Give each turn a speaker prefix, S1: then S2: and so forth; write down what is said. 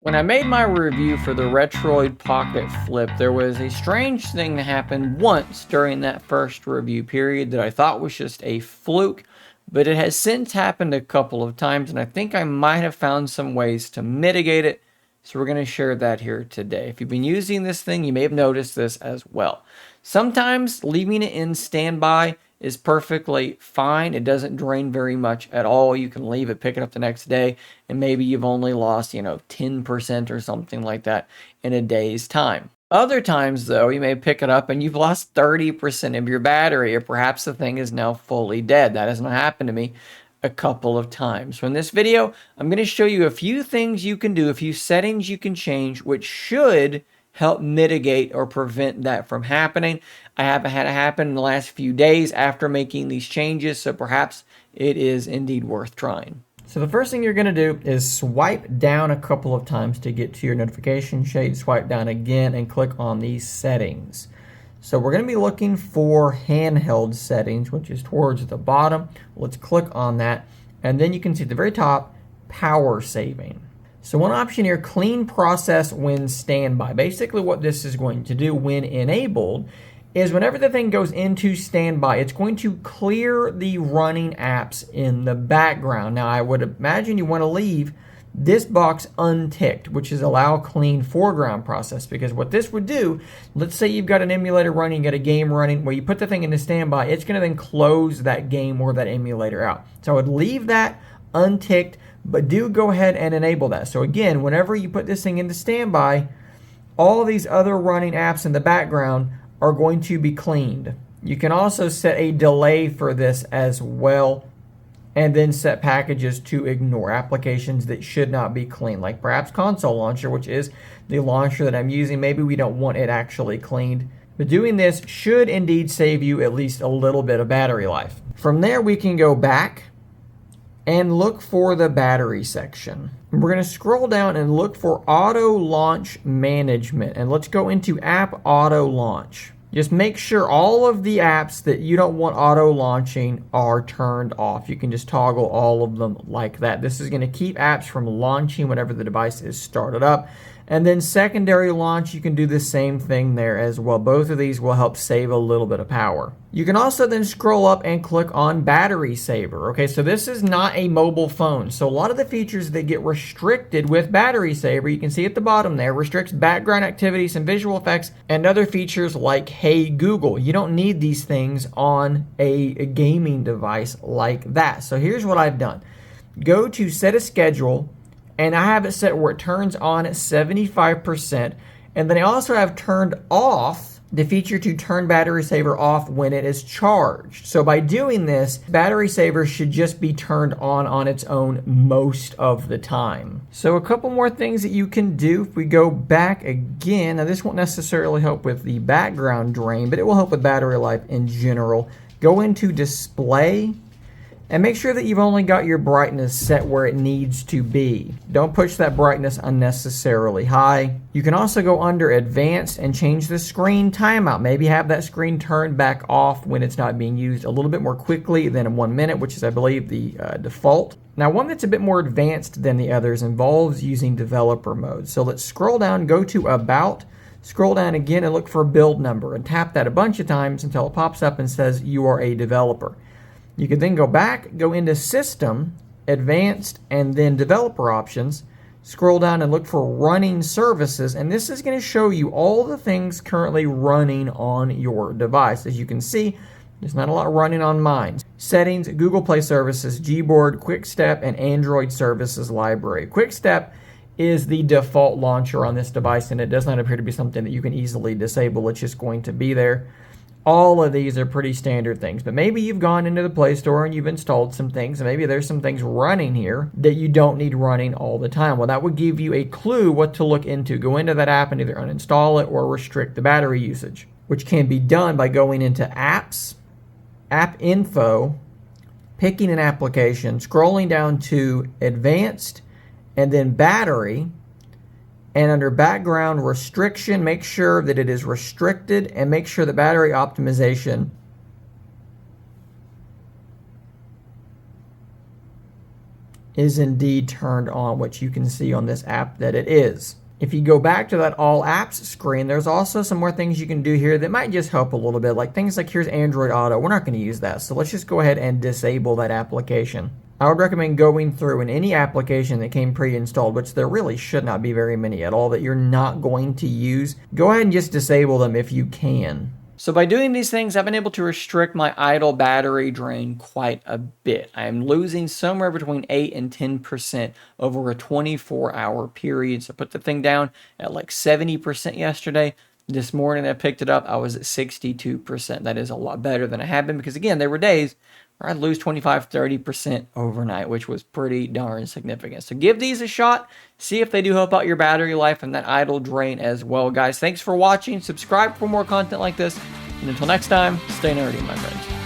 S1: When I made my review for the Retroid Pocket Flip, there was a strange thing that happened once during that first review period that I thought was just a fluke, but it has since happened a couple of times, and I think I might have found some ways to mitigate it. So we're going to share that here today. If you've been using this thing, you may have noticed this as well. Sometimes leaving it in standby is perfectly fine. It doesn't drain very much at all. You can leave it, pick it up the next day, and maybe you've only lost, 10% or something like that in a day's time. Other times, though, you may pick it up and you've lost 30% of your battery, or perhaps the thing is now fully dead. That has not happened to me a couple of times. So in this video, I'm going to show you a few things you can do, a few settings you can change, which should help mitigate or prevent that from happening. I haven't had it happen in the last few days after making these changes, so perhaps it is indeed worth trying. So the first thing you're going to do is swipe down a couple of times to get to your notification shade, swipe down again and click on these settings. So we're going to be looking for handheld settings, which is towards the bottom. Let's click on that, and then you can see at the very top, power saving. So one option here, clean process when standby. Basically what this is going to do when enabled is whenever the thing goes into standby, it's going to clear the running apps in the background. Now I would imagine you want to leave this box unticked, which is allow clean foreground process, because what this would do, let's say you've got an emulator running, you got a game running, where you put the thing into standby, it's going to then close that game or that emulator out. So I would leave that unticked, but do go ahead and enable that. So again, whenever you put this thing into standby, all of these other running apps in the background are going to be cleaned. You can also set a delay for this as well, and then set packages to ignore applications that should not be cleaned, like perhaps Console Launcher, which is the launcher that I'm using. Maybe we don't want it actually cleaned. But doing this should indeed save you at least a little bit of battery life. From there, we can go back and look for the battery section. We're going to scroll down and look for Auto Launch Management, and let's go into App Auto Launch. Just make sure all of the apps that you don't want auto launching are turned off. You can just toggle all of them like that. This is going to keep apps from launching whenever the device is started up. And then secondary launch, you can do the same thing there as well. Both of these will help save a little bit of power. You can also then scroll up and click on battery saver. Okay, so this is not a mobile phone. So a lot of the features that get restricted with battery saver, you can see at the bottom there, restricts background activities and visual effects and other features like Hey Google. You don't need these things on a gaming device like that. So here's what I've done. Go to set a schedule, and I have it set where it turns on at 75%. And then I also have turned off the feature to turn battery saver off when it is charged. So by doing this, battery saver should just be turned on its own most of the time. So a couple more things that you can do. If we go back again, now this won't necessarily help with the background drain, but it will help with battery life in general. Go into display, and make sure that you've only got your brightness set where it needs to be. Don't push that brightness unnecessarily high. You can also go under advanced and change the screen timeout. Maybe have that screen turned back off when it's not being used a little bit more quickly than in 1 minute, which is, I believe, the default. Now, one that's a bit more advanced than the others involves using developer mode. So let's scroll down, go to About, scroll down again and look for build number, and tap that a bunch of times until it pops up and says you are a developer. You can then go back, go into System, Advanced, and then Developer Options. Scroll down and look for Running Services, and this is going to show you all the things currently running on your device. As you can see, there's not a lot running on mine. Settings, Google Play Services, Gboard, QuickStep, and Android Services Library. QuickStep is the default launcher on this device, and it does not appear to be something that you can easily disable. It's just going to be there. All of these are pretty standard things, but maybe you've gone into the Play Store and you've installed some things, and maybe there's some things running here that you don't need running all the time. Well, that would give you a clue what to look into. Go into that app and either uninstall it or restrict the battery usage, which can be done by going into Apps, App Info, picking an application, scrolling down to Advanced, and then Battery. And under background restriction, make sure that it is restricted, and make sure the battery optimization is indeed turned on, which you can see on this app that it is. If you go back to that all apps screen, there's also some more things you can do here that might just help a little bit. Like things like here's Android Auto. We're not going to use that. So let's just go ahead and disable that application. I would recommend going through in any application that came pre-installed, which there really should not be very many at all that you're not going to use. Go ahead and just disable them if you can. So by doing these things, I've been able to restrict my idle battery drain quite a bit. I am losing somewhere between 8 and 10% over a 24-hour period. So I put the thing down at like 70% yesterday. This morning I picked it up, I was at 62%. That is a lot better than I have been because, again, there were days where I'd lose 25, 30% overnight, which was pretty darn significant. So give these a shot. See if they do help out your battery life and that idle drain as well, guys. Thanks for watching. Subscribe for more content like this. And until next time, stay nerdy, my friends.